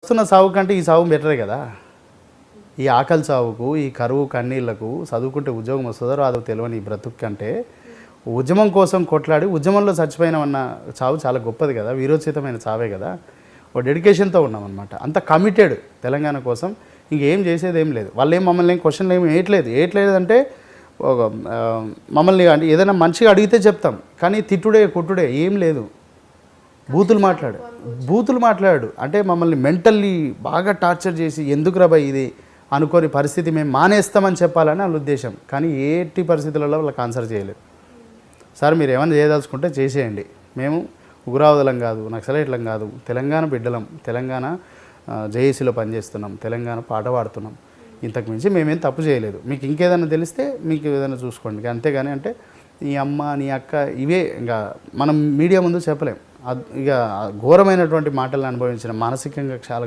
వస్తున్న సాగు కంటే ఈ సాగు బెటరే కదా. ఈ ఆకలి సాగుకు, ఈ కరువు కన్నీళ్లకు చదువుకుంటే ఉద్యోగం వస్తుందో రాదో తెలియని ఈ బ్రతుకు కంటే ఉద్యమం కోసం కొట్లాడి ఉద్యమంలో చచ్చిపోయినామన్న చావు చాలా గొప్పది కదా, వీరోచితమైన చావే కదా. ఓ డెడికేషన్తో ఉన్నామన్నమాట, అంత కమిటెడ్ తెలంగాణ కోసం. ఇంకేం చేసేది ఏం లేదు. వాళ్ళు ఏం మమ్మల్ని ఏం క్వశ్చన్లు ఏమి వేయట్లేదు అంటే మమ్మల్ని అంటే ఏదైనా మంచిగా అడిగితే చెప్తాం, కానీ తిట్టుడే కొట్టుడే ఏం లేదు. బూతులు మాట్లాడు అంటే మమ్మల్ని మెంటల్లీ బాగా టార్చర్ చేసి ఎందుకు రాబాయి ఇది అనుకోని పరిస్థితి మేము మానేస్తామని చెప్పాలని వాళ్ళ ఉద్దేశం. కానీ ఏటి పరిస్థితులలో వాళ్ళకి ఆన్సర్ చేయలేదు. సార్ మీరు ఏమైనా చేయదలుచుకుంటే చేసేయండి, మేము ఉగ్రవాదులం కాదు, నక్సలైట్లం కాదు, తెలంగాణ బిడ్డలం, తెలంగాణ జేఏసీలో పనిచేస్తున్నాం, తెలంగాణ పాట పాడుతున్నాం, ఇంతకు మించి మేమేం తప్పు చేయలేదు, మీకు ఇంకేదైనా తెలిస్తే మీకు ఏదైనా చూసుకోండి, అంతేగాని అంటే నీ అమ్మ నీ అక్క ఇవే ఇంకా మనం మీడియా ముందు చెప్పలేం. ఇక ఘోరమైనటువంటి మాటలను అనుభవించిన మానసికంగా చాలా